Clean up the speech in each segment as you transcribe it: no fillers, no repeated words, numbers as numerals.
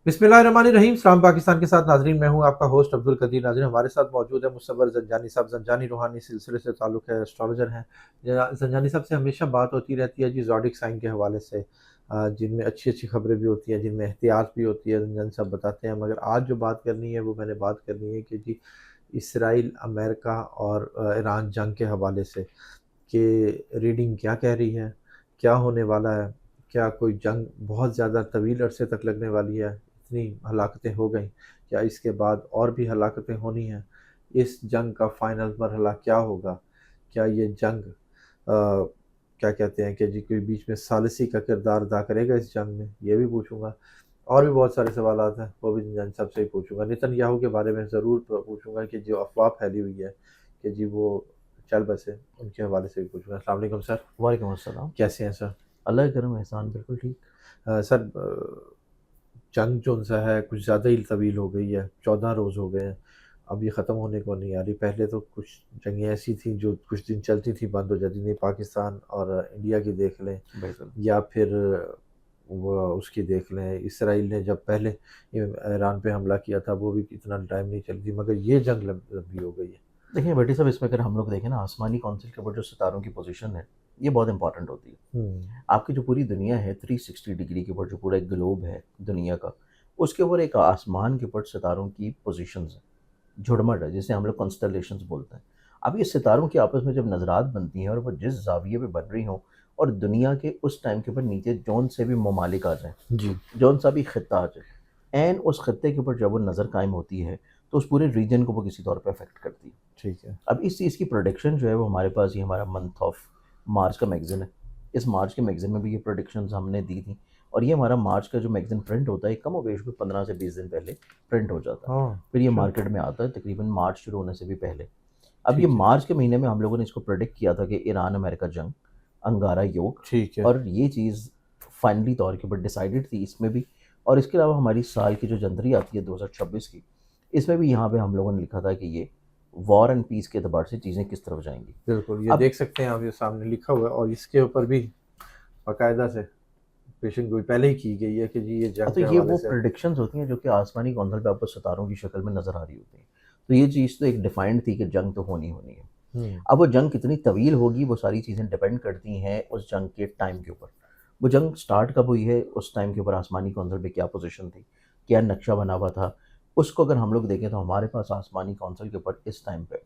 बिस्मिल्लाहिर्रहमानिर्रहीम। सलाम पाकिस्तान के साथ नाजरीन, मैं हूं आपका होस्ट अब्दुल कदीर। नाजरीन, हमारे साथ मौजूद है मुसव्वर ज़ंजानी साहब। ज़ंजानी रूहानी सिलसिले से ताल्लुक़ है, एस्ट्रोलॉजर हैं। ज़ंजानी साहब से हमेशा बात होती रहती है जी ज़ोडिक साइन के हवाले से, जिनमें अच्छी अच्छी खबरें भी होती हैं, जिनमें एहतियात भी होती है। ज़ंजानी साहब बताते हैं, मगर आज जो बात करनी है वो मैंने बात करनी है कि जी इसराइल, अमेरिका और ईरान जंग के हवाले से, कि रीडिंग क्या कह रही है, क्या होने वाला है, क्या कोई जंग बहुत ज़्यादा तवील अरसे तक लगने वाली है, इतनी हलाकतें हो गई, क्या इसके बाद और भी हलाकतें होनी हैं, इस जंग का फ़ाइनल मरहला क्या होगा, क्या ये जंग क्या कहते हैं कि जी कोई बीच में सालिसी का किरदार अदा करेगा इस जंग में, ये भी पूछूंगा। और भी बहुत सारे सवाल हैं, वो भी जन सबसे ही पूछूंगा। नेतन्याहू के बारे में ज़रूर पूछूंगा कि जो अफवाह फैली हुई है कि जी वो चल बसे, उनके हवाले से भी पूछूंगा। अस्सलाम वालेकुम सर। वालेकुम अस्सलाम। कैसे हैं सर? अल्लाह के करम एहसान बिल्कुल ठीक। सर, जंग जो सा है कुछ ज़्यादा ही तवील हो गई है, 14 रोज़ हो गए हैं। अब ये ख़त्म होने को नहीं आ रही। पहले तो कुछ जंगें ऐसी थी जो कुछ दिन चलती थी, बंद हो जाती थी। पाकिस्तान और इंडिया की देख लें, बिल्कुल। या फिर वो उसकी देख लें, इसराइल ने जब पहले ईरान पे हमला किया था वो भी इतना टाइम नहीं चली थी, मगर ये जंग लंबी हो गई है। देखिए भट्टी साहब, इसमें अगर हम लोग देखें ना, आसमानी कौंसिल के ऊपर जो सितारों की पोजीशन है, ये बहुत इंपॉर्टेंट होती है। हम्म। आपकी जो पूरी दुनिया है 360 डिग्री के ऊपर, जो पूरा एक ग्लोब है दुनिया का, उसके ऊपर एक आसमान के ऊपर सितारों की पोजीशंस है, झुरमट है, जिसे हम लोग कॉन्स्टलेशंस बोलते हैं। अब ये सितारों की आपस में जब नज़रात बनती हैं और वो जिस ज़ाविये पे बन रही हों, और दुनिया के उस टाइम के ऊपर नीचे जौन से भी ममालिक आ जाएँ, जी। जौन सा भी खित्ता आ जाए, एन उस खित्ते के ऊपर जब वो नज़र कायम होती है, तो उस पूरे रीजन को वो किसी तौर पे अफ़ेक्ट करती है। ठीक है। अब इस चीज़ की प्रेडिक्शन जो है वो हमारे पास, ये हमारा मंथ ऑफ मार्च का मैगज़ीन है। इस मार्च के मैगज़ीन में भी ये प्रेडिक्शंस हमने दी थी, और ये हमारा मार्च का जो मैगज़ीन प्रिंट होता है, कम-ओ-बेश कोई 15 से 20 दिन पहले प्रिंट हो जाता है। हाँ। फिर ये अच्छा। मार्केट में आता है तकरीबन मार्च शुरू होने से भी पहले। अब ये ठीक है। मार्च के महीने में हम लोगों ने इसको प्रेडिक्ट किया था कि ईरान अमेरिका जंग, अंगारा योग, ठीक है। और ये चीज़ फाइनली तौर के ऊपर डिसाइडेड थी इसमें भी। और इसके अलावा हमारी साल की जो जनवरी आती है 2026 की, इसमें भी यहाँ पे हम लोगों ने लिखा था कि ये वॉर एंड पीस के एतबार से चीज़ें किस तरफ जाएंगी। बिल्कुल, ये अब देख सकते हैं आप, ये सामने लिखा हुआ है और इसके ऊपर भी बाकायदा से पेशेंट गोई पहले ही की गई है कि जी ये जंग तो के ये हवाले वो से। प्रेडिक्शंस होती हैं जो कि आसमानी कौंसल पे आपको सितारों की शक्ल में नज़र आ रही होती हैं। तो ये चीज़ तो एक डिफाइंड थी कि जंग तो होनी होनी है। हम्म। अब वो जंग कितनी तवील होगी, वो सारी चीज़ें डिपेंड करती हैं उस जंग के टाइम के ऊपर। वो जंग स्टार्ट कब हुई है, उस टाइम के ऊपर आसमानी कौंसल पे क्या पोजीशन थी, क्या नक्शा बना हुआ था, उसको अगर हम लोग देखें तो हमारे पास आसमानी कौंसल के ऊपर इस टाइम पे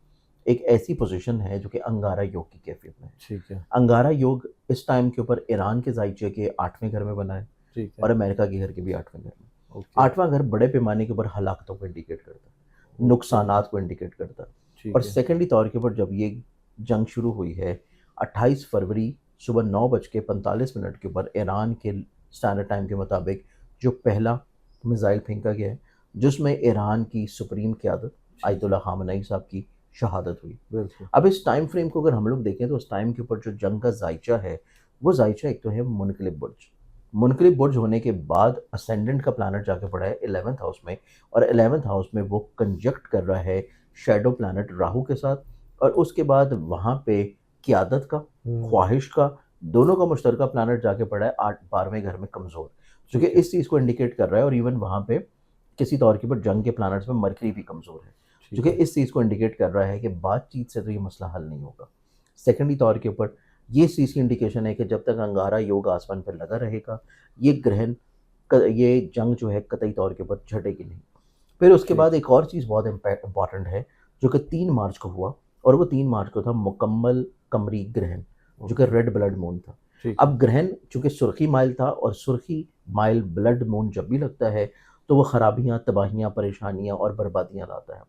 एक ऐसी पोजीशन है जो कि अंगारा योग की कैफियत में है। ठीक है। अंगारा योग इस टाइम के ऊपर ईरान के जायचे के 8वें घर में बना है, ठीक है। और अमेरिका के घर के भी 8वें घर में। ओके। 8वां घर बड़े पैमाने के ऊपर हलाकतों को इंडिकेट करता है, ओके। नुकसानात को इंडिकेट करता है। और ठीक है। सेकेंडरी तौर के ऊपर जब ये जंग शुरू हुई है 28 फरवरी सुबह 9:45 के ऊपर, ईरान के स्टैंडर्ड टाइम के मुताबिक जो पहला मिसाइल फेंका गया है, जिसमें ईरान की सुप्रीम क़यादत ठीक है। आयतुल्लाह ख़ामेनी साहब की शहादत हुई। बिल्कुल। अब इस टाइम फ्रेम को अगर हम लोग देखें तो उस टाइम के ऊपर जो जंग का जायचा है, वो जायचा एक तो है मुनक़लिब बुर्ज। मुनक़लिब बुर्ज होने के बाद असेंडेंट का प्लैनेट जाके पड़ा है 11th हाउस में, और 11th हाउस में वो कंजक्ट कर रहा है शैडो प्लैनेट राहु के साथ। और उसके बाद वहाँ पे क़यादत का, हम्म। ख्वाहिश का, दोनों का मुश्तरका प्लैनेट जाके पड़ा है 12वें घर में कमज़ोर, जो कि ठीक है। इस चीज़ को इंडिकेट कर रहा है। और इवन वहाँ पे किसी तौर के ऊपर जंग के प्लैनेट्स में मरकरी भी कमज़ोर है, जो ठीक कि है। इस चीज़ को इंडिकेट कर रहा है कि बातचीत से तो ये मसला हल नहीं होगा। सेकेंडरी तौर के ऊपर ये इस चीज़ की इंडिकेशन है कि जब तक अंगारा योग आसमान पर लगा रहेगा, ये ग्रहण ये जंग जो है कतई तौर के ऊपर झटेगी नहीं। फिर उसके ठीक। बाद एक और चीज़ बहुत इम्पॉर्टेंट है, जो कि 3 मार्च को हुआ, और वो 3 मार्च को था मुकम्मल कमरी ग्रहण, जो कि ओके। रेड ब्लड मून था। ठीक है। अब ग्रहण चूँकि सुर्खी माइल था, और सुर्खी माइल ब्लड मून जब भी लगता है, तो वो खराबियाँ, तबाहियाँ, परेशानियाँ और बर्बादियाँ लाता है।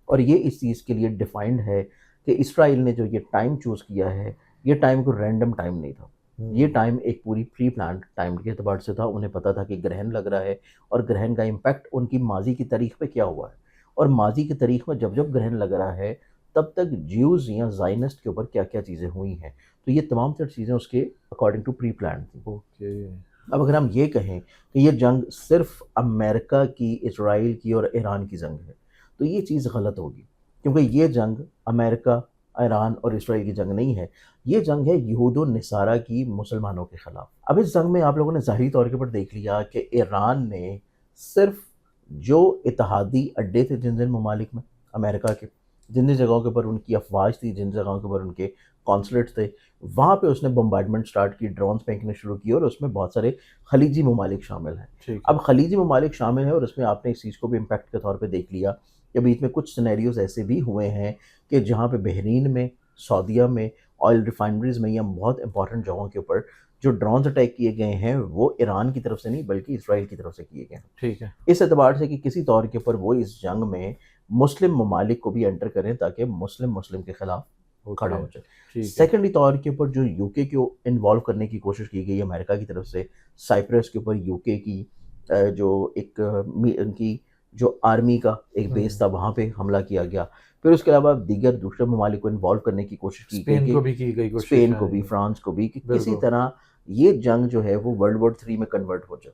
और ये इस चीज़ के लिए डिफाइंड है कि इसराइल ने जो ये टाइम चूज़ किया है, ये टाइम कोई रैंडम टाइम नहीं था। ये हम्म। टाइम एक पूरी प्री प्लान्ड टाइम के एतबार से था। उन्हें पता था कि ग्रहण लग रहा है, और ग्रहण का इम्पैक्ट उनकी माज़ी की तारीख पे क्या हुआ है, और माज़ी की तारीख में जब-जब ग्रहण लग रहा है, तब तक ज्यूज़ या ज़ायनिस्ट के ऊपर क्या-क्या चीज़ें हुई हैं। तो ये तमाम तर चीज़ें उसके अकॉर्डिंग टू प्री प्लान्ड थी। ओके। अब अगर हम ये कहें कि ये जंग सिर्फ़ अमेरिका की, इसराइल की और ईरान की जंग है, तो ये चीज़ गलत होगी। क्योंकि ये जंग अमेरिका, ईरान और इसराइल की जंग नहीं है। ये जंग है यहूद व नसारा की मुसलमानों के खिलाफ। अब इस जंग में आप लोगों ने ज़ाहिरी तौर के ऊपर देख लिया कि ईरान ने सिर्फ जो इत्तेहादी अड्डे थे जिन जिन ममालिक में अमेरिका के, जिन जिन जगहों के ऊपर उनकी अफवाज थी, जिन जगहों के ऊपर उनके कॉन्सुलेट थे, वहाँ पे उसने बम्बार्डमेंट स्टार्ट की, ड्रोन्स फेंकने शुरू किए और उसमें बहुत सारे खलीजी ममालिक शामिल हैं। ठीक है। अब खलीजी ममालिक शामिल हैं और उसमें आपने इस चीज़ को भी इम्पैक्ट के तौर पे देख लिया कि बीच में कुछ सिनेरियोज़ ऐसे भी हुए हैं कि जहाँ पे बहरीन में, सऊदीया में, ऑयल रिफाइनरीज़ में या बहुत इंपॉर्टेंट जगहों के ऊपर जो ड्रोन्स अटैक किए गए हैं वो ईरान की तरफ से नहीं बल्कि इसराइल की तरफ से किए गए हैं। ठीक है। इस एतबार से कि किसी तौर के ऊपर वो इस जंग में मुस्लिम ममालिक को भी एंटर करें ताकि मुस्लिम मुस्लिम के खिलाफ खड़ा हो जाए। ठीक है। सेकेंडली तौर के ऊपर जो यूके को इन्वॉल्व करने की कोशिश की गई अमेरिका की तरफ से, साइप्रस के ऊपर यूके की जो एक उनकी जो आर्मी का एक बेस था वहाँ पे हमला किया गया। फिर उसके अलावा दीगर दूसरे ममालिक को इन्वॉल्व करने की कोशिश की गई स्पेन को कि भी की गई कोशिश स्पेन को है। भी, फ्रांस को भी, कि किसी बिल्कुल। तरह ये जंग जो है वो वर्ल्ड वॉर 3 में कन्वर्ट हो जाए।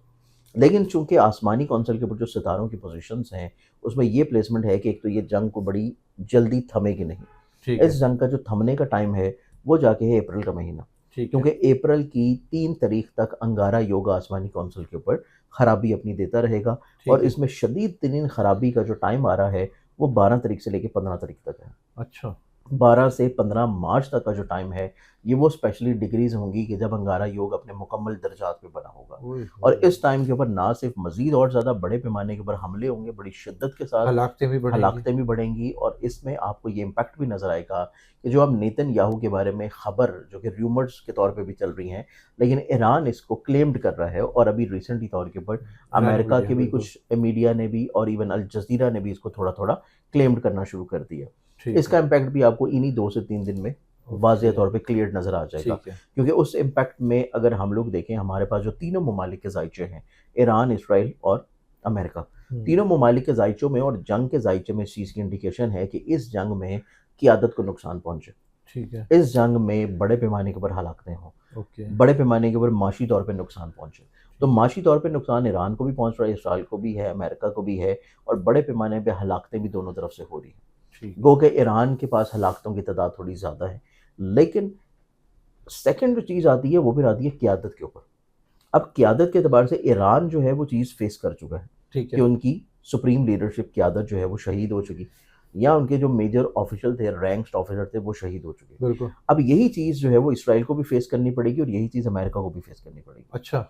लेकिन चूंकि आसमानी कौंसल के ऊपर जो सितारों की पोजीशंस हैं उसमें ये प्लेसमेंट है कि एक तो ये जंग को बड़ी जल्दी थमेगी नहीं। ठीक इस है। जंग का जो थमने का टाइम है वो जाके है अप्रैल का महीना, ठीक है। क्योंकि अप्रैल की 3 तारीख तक अंगारा योग आसमानी कौंसल के ऊपर खराबी अपनी देता रहेगा ठीक और है। इसमें शदीद तरीन खराबी का जो टाइम आ रहा है वो 12 तारीख से लेकर 15 तारीख तक है। अच्छा। 12 से 15 मार्च तक का जो टाइम है ये वो स्पेशली डिग्रीज होंगी कि जब अंगारा योग अपने मुकम्मल दर्जात पे बना होगा ओए और होए। इस टाइम के ऊपर ना सिर्फ मजीद और ज़्यादा बड़े पैमाने के ऊपर हमले होंगे बड़ी शिद्दत के साथ, हलाकतें भी बढ़ेंगी। हलाकतें भी बढ़ेंगी और इसमें आपको ये इम्पैक्ट भी नज़र आएगा कि जो अब नेतन्याहू के बारे में खबर जो कि र्यूमर्स के तौर पे भी चल रही हैं लेकिन ईरान इसको क्लेम्ड कर रहा है और अभी रिसेंटली तौर के ऊपर ईरानी अमेरिका मीडिया के भी बिल्कुल। कुछ मीडिया ने भी और इवन अल जजीरा ने भी इसको थोड़ा थोड़ा क्लेम्ड करना शुरू कर दिया। ठीक इसका है। इम्पैक्ट भी आपको इन्हीं 2 से 3 दिन में वाज़ेह ओके। तौर पे क्लियर नज़र आ जाएगा। ठीक है। क्योंकि उस इम्पैक्ट में अगर हम लोग देखें हमारे पास जो तीनों ममालिक के जायचे हैं, ईरान, इसराइल और अमेरिका, तीनों ममालिक के जायचों में और जंग के जायचे में इस चीज़ की इंडिकेशन है कि इस जंग में क़ियादत को नुकसान पहुँचे। ठीक है। इस जंग में बड़े पैमाने के ऊपर हलाकतें हों, ओके। बड़े पैमाने के ऊपर माशी तौर पे नुकसान पहुँचे। तो माशी तौर पे नुकसान ईरान को भी पहुँच रहा है, इसराइल को भी है, अमेरिका को भी है और बड़े पैमाने पे हलाकतें भी दोनों तरफ से हो रही हैं। ठीक है। गो कि ईरान के पास हलाकतों की तादाद थोड़ी ज़्यादा है, लेकिन सेकंड जो चीज़ आती है वो फिर आती है क़ियादत के ऊपर। अब क़ियादत के एतबार से ईरान जो है वो चीज़ फेस कर चुका है ठीक कि है। उनकी सुप्रीम लीडरशिप क़ियादत जो है वो शहीद हो चुकी या उनके जो मेजर ऑफिशियल थे, रैंक्ड ऑफिसर थे वो शहीद हो चुके। बिल्कुल। अब यही चीज़ जो है वो इसराइल को भी फेस करनी पड़ेगी और यही चीज़ अमेरिका को भी फेस करनी पड़ेगी। अच्छा।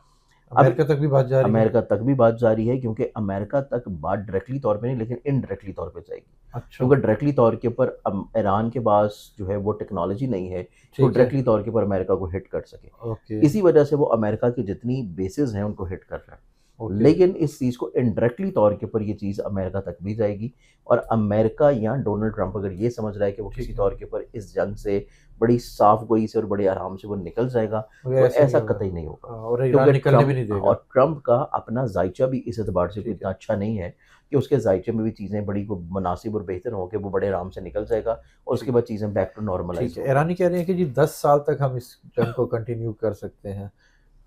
अब अमेरिका तक भी बात जा रही है। अमेरिका तक भी बात जारी है क्योंकि अमेरिका तक बात डायरेक्टली तौर पे नहीं लेकिन इनडायरेक्टली तौर पे जाएगी। अच्छा। क्योंकि डायरेक्टली तौर के ऊपर ईरान के पास जो है वो टेक्नोलॉजी नहीं है तो ठीक है। डायरेक्टली तौर के ऊपर अमेरिका को हिट कर सके। ओके। इसी वजह से वो अमेरिका की जितनी बेसेस हैं उनको हिट कर रहा है। ओके। लेकिन इस चीज़ को इनडायरेक्टली तौर के ऊपर ये चीज़ अमेरिका तक भी जाएगी और अमेरिका या डोनाल्ड ट्रंप अगर ये समझ रहा है कि वो ठीक किसी है। तौर के ऊपर इस जंग से बड़ी साफ गोई से और बड़े आराम से वो निकल जाएगा मगर तो ऐसा नहीं ऐसा होगा। कतई नहीं होगा। और ईरान क्योंकि निकलने भी ट्रंप नहीं देगा। और ट्रंप का अपना जायचा भी इस एतबार से कोई ठीक इतना है। अच्छा नहीं है कि उसके जायचे में भी चीज़ें बड़ी को मुनासिब और बेहतर हों कि वो बड़े आराम से निकल जाएगा और उसके ठीक बाद चीज़ें बैक टू नॉर्मलाइज ठीक है। होंगी। ईरानी कह रहे हैं कि जी 10 साल तक हम इस जंग को कंटिन्यू कर सकते हैं।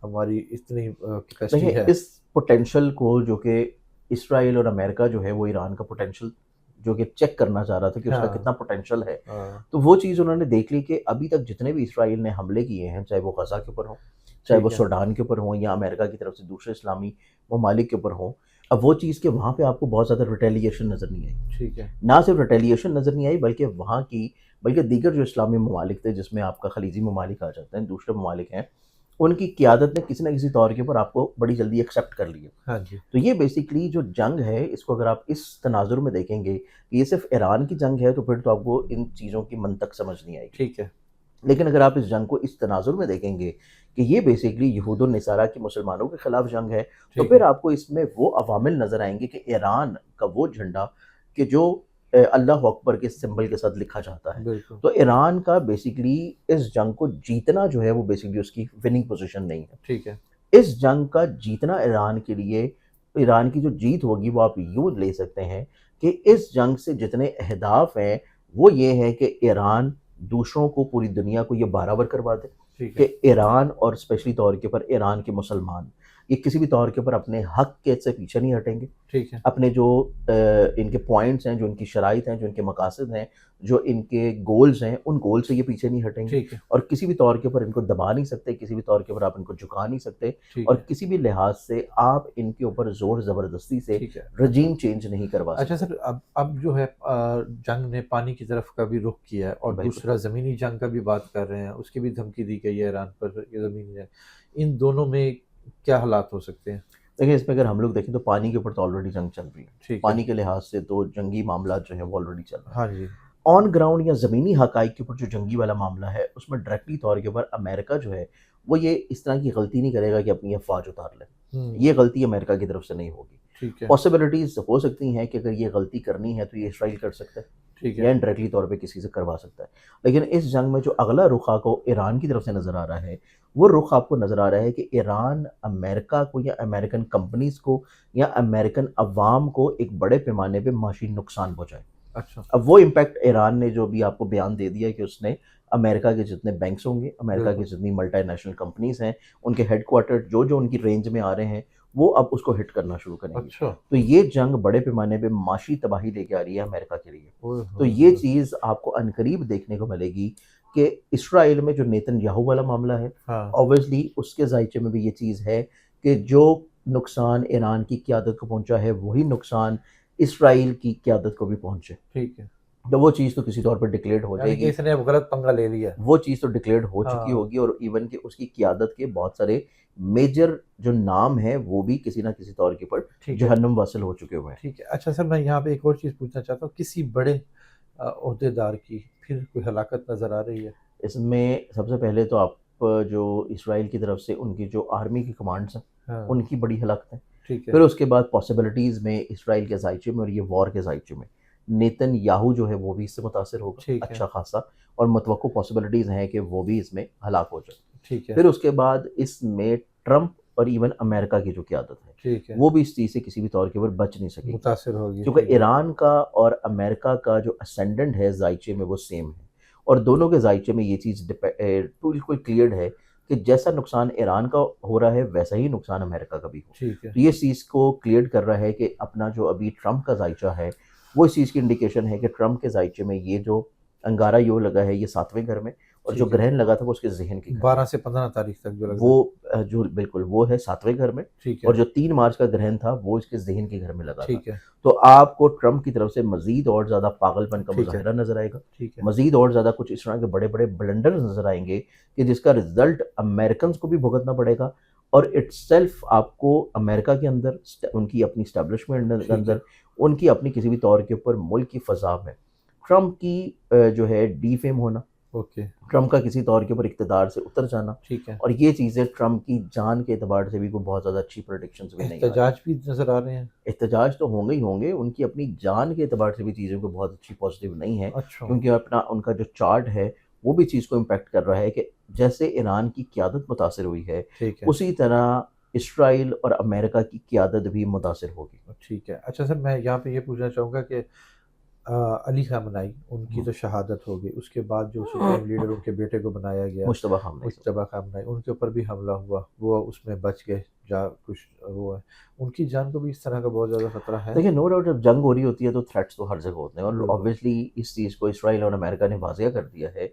हमारी इतनी कैपेसिटी देखिए है। इस पोटेंशियल को जो कि इसराइल और अमेरिका जो है वो ईरान का पोटेंशियल जो कि चेक करना चाह रहा था कि उसका हाँ। कितना पोटेंशियल है, हाँ। तो वो चीज़ उन्होंने देख ली कि अभी तक जितने भी इसराइल ने हमले किए हैं चाहे वो गज़ा के ऊपर हों, चाहे वो ठीक है। सूडान के ऊपर हों या अमेरिका की तरफ से दूसरे इस्लामी ममालिक के ऊपर हों, अब वो चीज़ कि वहाँ पे आपको बहुत ज़्यादा रिटेलिएशन नज़र नहीं आई। ठीक है। ना सिर्फ रिटेलिएशन नज़र नहीं आई बल्कि दीगर जो इस्लामी ममालिक थे जिसमें आपका खलीजी ममालिक आ जाते हैं, दूसरे ममालिक हैं, उनकी क़ियादत ने किसी न किसी तौर के ऊपर आपको बड़ी जल्दी एक्सेप्ट कर लिया। हाँ जी। तो ये बेसिकली जो जंग है इसको अगर आप इस तनाजुर में देखेंगे कि ये सिर्फ ईरान की जंग है तो फिर तो आपको इन चीज़ों की मंतक समझ नहीं आएगी। ठीक है। लेकिन अगर आप इस जंग को इस तनाजुर में देखेंगे कि ये बेसिकली यहूद और नसारा की मुसलमानों के खिलाफ जंग है तो ठीक फिर है। आपको इसमें वो अवामिल नज़र आएंगे कि ईरान का वो झंडा कि जो अल्लाह अकबर के सिंबल के साथ लिखा जाता है, बिल्कुल। तो ईरान का बेसिकली इस जंग को जीतना जो है वो बेसिकली उसकी विनिंग पोजीशन नहीं है। ठीक है। इस जंग का जीतना ईरान के लिए, ईरान की जो जीत होगी वो आप यूँ ले सकते हैं कि इस जंग से जितने अहदाफ हैं वो ये है कि ईरान दूसरों को, पूरी दुनिया को ये बराबर करवा दे ठीक है। कि ईरान और स्पेशली तौर के ऊपर ईरान के मुसलमान ये किसी भी तौर के ऊपर अपने हक के से पीछे नहीं हटेंगे। ठीक है। अपने जो इनके पॉइंट्स हैं, जो इनकी शराइत हैं, जो इनके मकासद हैं, जो इनके गोल्स हैं, उन गोल से ये पीछे नहीं हटेंगे। ठीक है। और किसी भी तौर के ऊपर इनको दबा नहीं सकते, किसी भी तौर के ऊपर आप इनको झुका नहीं सकते, ठीक और है। किसी भी लिहाज से आप इनके ऊपर ज़ोर ज़बरदस्ती से ठीक है। रजीम चेंज नहीं करवा अच्छा सकते। सर, अब जो है जंग ने पानी की तरफ का भी रुख किया है और बिल्कुल। दूसरा ज़मीनी जंग का भी बात कर रहे हैं, उसकी भी धमकी दी गई है ईरान पर, ये ज़मीनी जंग। इन दोनों में क्या हालात हो सकते हैं? देखिए, इसमें अगर हम लोग देखें तो पानी के ऊपर तो ऑलरेडी जंग चल रही है। ठीक है। पानी के लिहाज से तो जंगी मामला जो है वो ऑलरेडी चल रहा है। हाँ जी। ऑन ग्राउंड या ज़मीनी हक़ाइक़ के ऊपर जो जंगी वाला मामला है, उसमें डायरेक्टली तौर के ऊपर अमेरिका जो है, वो ये इस तरह की गलती नहीं करेगा कि अपनी अफ़वाज उतार ले। हुँ। ये गलती अमेरिका की तरफ से नहीं होगी। ठीक है। पॉसिबिलिटीज़ हो सकती हैं कि अगर ये गलती करनी है तो ये इसराइल कर सकता है, ठीक या है। इनडायरेक्टली तौर पे किसी से करवा सकता है। लेकिन इस जंग में जो अगला रुख आपको ईरान की तरफ से नज़र आ रहा है, वो रुख आपको नज़र आ रहा है कि ईरान अमेरिका को या अमेरिकन कंपनीज़ को या अमेरिकन अवाम को एक बड़े पैमाने पे माशी नुकसान पहुँचाए। अच्छा। अब वो इम्पैक्ट ईरान ने जो अभी आपको बयान दे दिया है कि उसने अमेरिका के जितने बैंक्स होंगे, अमेरिका की बिल्कुल। जितनी मल्टीनेशनल कंपनीज़ हैं, उनके हेडक्वार्टर जो-जो उनकी रेंज में आ रहे हैं, वो अब उसको हिट करना शुरू करेंगे। अच्छा। तो ये जंग बड़े पैमाने पे माशी तबाही लेके आ रही है अमेरिका के लिए। ओए तो होए ये होए! चीज़ आपको अनकरीब देखने को मिलेगी कि इसराइल में जो नेतन्याहू वाला मामला है, हाँ। ऑब्वियसली उसके ज़ायचे में भी ये चीज़ है कि जो नुकसान ईरान की क़यादत को पहुँचा है, वही नुकसान इसराइल की क़यादत को भी पहुँचे। ठीक है। तो वो चीज़ तो किसी तौर पे डिक्लेयर्ड हो यानी कि जाएगी। इसने अब गलत पंगा ले लिया है। वो चीज़ तो डिक्लेयर्ड हो चुकी हाँ। होगी, और इवन कि उसकी क़यादत के बहुत सारे मेजर जो नाम हैं, वो भी किसी न किसी तौर के ऊपर ठीक है। जहन्नुम वासिल हो चुके हुए हैं। ठीक है। अच्छा सर, मैं यहाँ पे एक और चीज़ पूछना चाहता हूँ, किसी बड़े ओहदेदार की फिर कोई हलाकत नज़र आ रही है? इसमें सबसे पहले तो आप जो इसराइल की तरफ से उनकी जो आर्मी की कमांड्स हैं, हाँ। उनकी बड़ी हलाकत है। ठीक फिर है। उसके बाद पॉसिबिलिटीज़ में इसराइल के ज़ायचे में और ये वॉर के ज़ायचे में नेतन्याहू जो है वो भी इससे मुतासिर होगा ठीक है। अच्छा खासा, और मुतवक्को पॉसिबिलिटीज़ हैं कि वो भी इसमें हलाक हो जाए। ठीक है। फिर उसके बाद इसमें ट्रंप और इवन अमेरिका की जो क़यादत है, ठीक है। वो भी इस चीज़ से किसी भी तौर के ऊपर बच नहीं सकेगी। मुतासिर होगी। क्योंकि ठीक है। ईरान का और अमेरिका का जो असेंडेंट है ज़ायचे में, वो सेम है, और दोनों के ज़ायचे में ये चीज़ बिल्कुल क्लियर्ड है कि जैसा नुकसान ईरान का हो रहा है, वैसा ही नुकसान अमेरिका का भी हो। ठीक है। तो ये चीज़ को क्लियर कर रहा है कि अपना जो अभी ट्रंप का ज़ायचा है, वो इस चीज़ की इंडिकेशन है कि ट्रंप के ज़ायचे में ये जो अंगारा योग लगा है, ये 7वें घर में, और जो ठीक है। ग्रहण लगा था वो उसके ज़हन के घर में। 12 से 15 तारीख तक जो लग रहा है। वो जो बिल्कुल वो है 7वें घर में, ठीक और है। जो 3 मार्च का ग्रहण था वो इसके ज़हन के घर में लगा था। ठीक है। तो आपको ट्रंप की तरफ से मज़ीद और ज़्यादा पागलपन का ठीक है। मुज़ाहरा नज़र आएगा। ठीक है। मज़ीद और ज़्यादा कुछ इस तरह के बड़े-बड़े ब्लंडर्स नज़र आएँगे कि जिसका रिज़ल्ट अमेरिकन्स को भी भुगतना पड़ेगा, और इटसेल्फ आपको अमेरिका के अंदर उनकी अपनी एस्टेब्लिशमेंट के ठीक है। अंदर, उनकी अपनी किसी भी तौर के ऊपर मुल्क की फ़ज़ा में ट्रंप की जो है डीफेम होना, ओके। ट्रंप का किसी तौर के ऊपर इक़्तिदार से उतर जाना, ठीक है। और ये चीज़ें ट्रंप की जान के एतबार से भी कोई बहुत ज़्यादा अच्छी प्रेडिक्शंस भी नहीं आ रही। एहतजाज भी नज़र आ रहे हैं। एहतजाज तो होंगे ही होंगे, उनकी अपनी जान के एतबार से भी चीज़ें को बहुत अच्छी पॉजिटिव नहीं है, अच्छा। क्योंकि अपना उनका जो चार्ट है, वो भी चीज़ को इम्पैक्ट कर रहा है कि जैसे ईरान की क़यादत मुतासिर हुई है, ठीक है। उसी तरह इसराइल और अमेरिका की क़यादत भी मुतासिर होगी। ठीक है। अच्छा सर, मैं यहाँ पे ये पूछना चाहूँगा कि अली ख़ामनेई, उनकी तो शहादत हो गई, उसके बाद जो सुप्रीम लीडर उनके बेटे को बनाया गया, मुश्तबा खामनेई साहब। मुज्तबा ख़ामनेई, उनके ऊपर भी हमला हुआ, वो उसमें बच गए, जा कुछ वो है, उनकी जान को भी इस तरह का बहुत ज़्यादा ख़तरा है? देखिए, नो डाउट जब जंग हो रही होती है तो थ्रेट्स तो हर जगह होते हैं, और बिल्कुल। ऑब्वियसली इस चीज़ को इसराइल और अमेरिका ने वाज़िया कर दिया है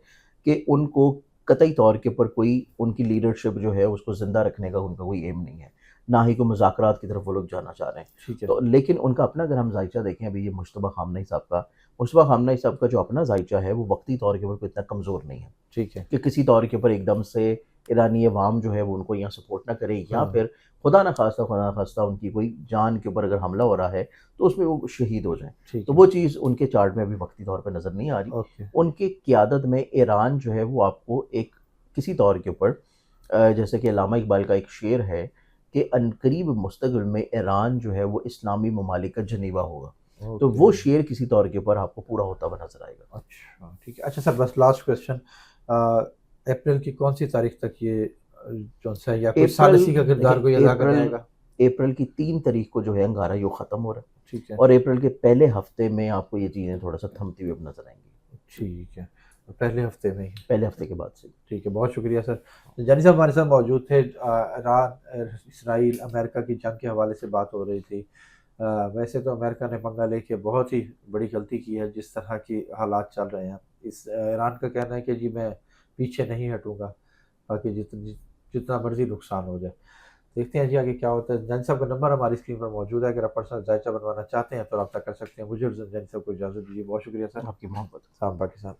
कि उनको कतई तौर के ऊपर कोई उनकी लीडरशिप जो है उसको ज़िंदा रखने का उनका कोई एम नहीं है, ना ही कोई मुज़ाकरात की तरफ वो लोग जाना चाह रहे हैं। ठीक है। तो लेकिन उनका अपना अगर हम ज़ायचा देखें, अभी ये मुश्तबा खामनेई साहब का जो अपना ज़ायचा है, वो वक्ती तौर के ऊपर कोई इतना कमज़ोर नहीं है ठीक है। कि किसी तौर के ऊपर एकदम से ईरानी अवाम जो है वो उनको यहाँ सपोर्ट ना करे, या हाँ। फिर खुदा न खास्ता उनकी कोई जान के ऊपर अगर हमला हो रहा है तो उसमें वो शहीद हो जाएँ। ठीक तो है। वो चीज़ उनके चार्ट में अभी वक्ती तौर पे नज़र नहीं आ रही। ओके। उनकी क़यादत में ईरान जो है वो आपको एक किसी तौर के ऊपर जैसे कि अल्लामा इकबाल का एक शेर है कि अनकरीब मुस्तक़बिल में ईरान जो है वो इस्लामी ममालिक का जनीवा होगा। तो वो ओके। शेर किसी तौर के ऊपर आपको पूरा होता हुआ नज़र आएगा। अच्छा, ठीक है। अच्छा सर, बस लास्ट क्वेश्चन, अप्रैल की कौन-सी तारीख तक ये जो-सा या कोई अप्रैल सालिसी का किरदार कोई देखिए, अदा करने आएगा? अप्रैल की 3 तारीख को जो है अंगारा योग ख़त्म हो रहा है, ठीक है। और अप्रैल के पहले हफ्ते में आपको ये चीज़ें थोड़ा-सा थमती हुई अब नज़र आएँगी। ठीक है। पहले हफ्ते में ही। पहले हफ्ते के बाद से। ठीक है, बहुत शुक्रिया सर। जानी साहब हमारे साथ मौजूद थे। ईरान इसराइल अमेरिका की जंग के हवाले से बात हो रही थी। वैसे तो अमेरिका ने पंगा लेके बहुत ही बड़ी गलती की है, जिस तरह की हालात चल रहे हैं। इस ईरान का कहना है कि जी मैं पीछे नहीं हटूंगा, बाकी जितना मर्जी नुकसान हो जाए। देखते हैं जी आगे क्या होता है। जानी साहब का नंबर हमारी स्क्रीन पर मौजूद है, अगर आप पर्सनल जायचा बनवाना चाहते हैं तो रब्ता कर सकते हैं। मुझे और जानी साहब को इजाज़त दीजिए। बहुत शुक्रिया सर। आपकी मोहब्बत। साहब के साथ।